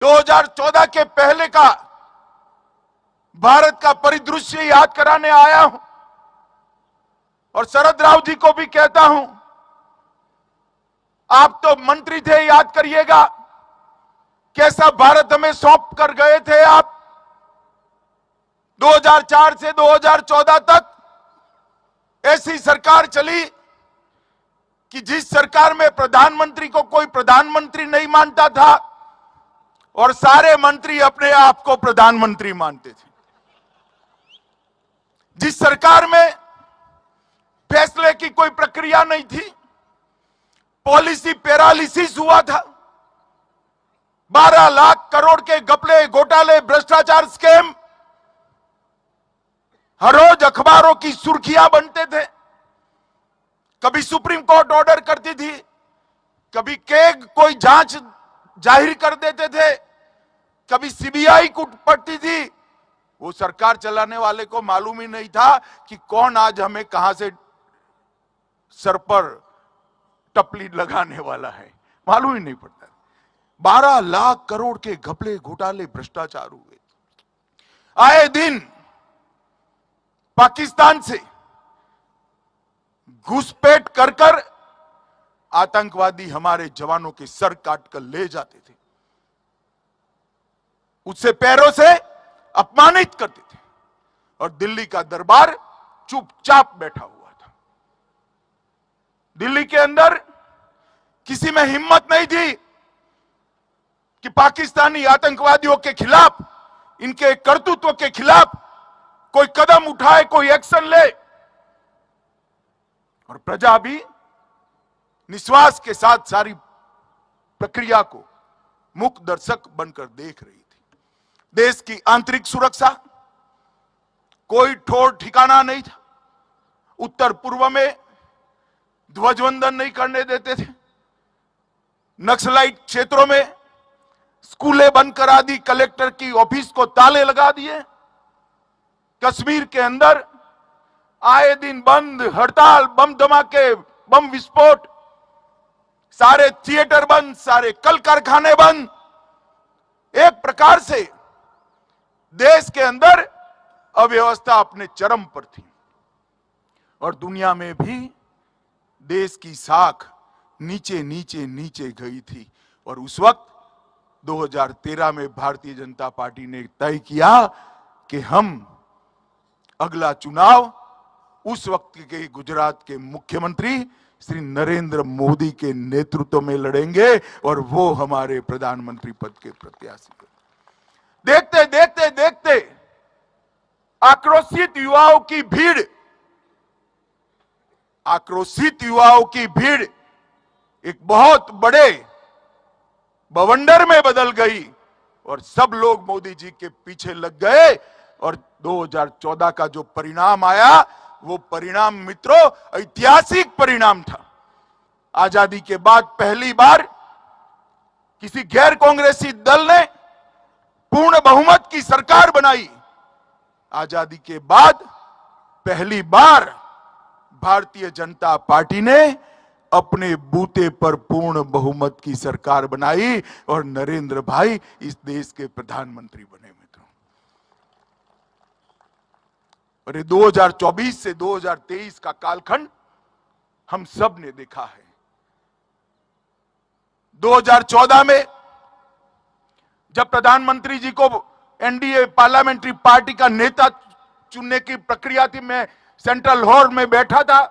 2014 के पहले का भारत का परिदृश्य याद कराने आया हूं और शरद राव जी को भी कहता हूं, आप तो मंत्री थे, याद करिएगा कैसा भारत हमें सौंप कर गए थे आप। 2004 से 2014 तक ऐसी सरकार चली कि जिस सरकार में प्रधानमंत्री को कोई प्रधानमंत्री नहीं मानता था और सारे मंत्री अपने आप को प्रधानमंत्री मानते थे। जिस सरकार में फैसले की कोई प्रक्रिया नहीं थी, पॉलिसी पैरालिसिस हुआ था। 12 लाख करोड़ के घपले, घोटाले, भ्रष्टाचार, स्कैम हर रोज अखबारों की सुर्खियां बनते थे। कभी सुप्रीम कोर्ट ऑर्डर करती थी, कभी कैग कोई जांच जाहिर कर देते थे, कभी सीबीआई को पड़ती थी। वो सरकार चलाने वाले को मालूम ही नहीं था कि कौन आज हमें कहां से सर पर टपली लगाने वाला है, मालूम ही नहीं पड़ता। 12 लाख करोड़ के घपले, घोटाले, भ्रष्टाचार हुए। आए दिन पाकिस्तान से घुसपैठ कर कर आतंकवादी हमारे जवानों के सर काट कर ले जाते थे, उससे पैरों से अपमानित करते थे और दिल्ली का दरबार चुपचाप बैठा हुआ था। दिल्ली के अंदर किसी में हिम्मत नहीं थी कि पाकिस्तानी आतंकवादियों के खिलाफ, इनके करतूतों के खिलाफ कोई कदम उठाए, कोई एक्शन ले। और प्रजा भी निश्वास के साथ सारी प्रक्रिया को मूक दर्शक बनकर देख रही थी। देश की आंतरिक सुरक्षा कोई ठोर ठिकाना नहीं था। उत्तर पूर्व में ध्वजवंदन नहीं करने देते थे। नक्सलाइट क्षेत्रों में स्कूलें बंद करा दी, कलेक्टर की ऑफिस को ताले लगा दिए। कश्मीर के अंदर आए दिन बंद, हड़ताल, बम धमाके, बम विस्फोट, सारे थिएटर बंद, सारे कल कारखाने बंद। एक प्रकार से देश के अंदर अव्यवस्था अपने चरम पर थी और दुनिया में भी देश की साख नीचे नीचे नीचे गई थी। और उस वक्त 2013 में भारतीय जनता पार्टी ने तय किया कि हम अगला चुनाव उस वक्त के गुजरात के मुख्यमंत्री श्री नरेंद्र मोदी के नेतृत्व में लड़ेंगे और वो हमारे प्रधानमंत्री पद के प्रत्याशी। देखते देखते देखते आक्रोशित युवाओं की भीड़ एक बहुत बड़े बवंडर में बदल गई और सब लोग मोदी जी के पीछे लग गए। और 2014 का जो परिणाम आया, वो परिणाम मित्रों ऐतिहासिक परिणाम था। आजादी के बाद पहली बार किसी गैर कांग्रेसी दल ने पूर्ण बहुमत की सरकार बनाई। आजादी के बाद पहली बार भारतीय जनता पार्टी ने अपने बूते पर पूर्ण बहुमत की सरकार बनाई और नरेंद्र भाई इस देश के प्रधानमंत्री बने। मित्रों, और ये 2024 से 2023 का कालखंड हम सब ने देखा है। 2014 में जब प्रधानमंत्री जी को एनडीए पार्लियामेंट्री पार्टी का नेता चुनने की प्रक्रिया थी, मैं सेंट्रल हॉल में बैठा था।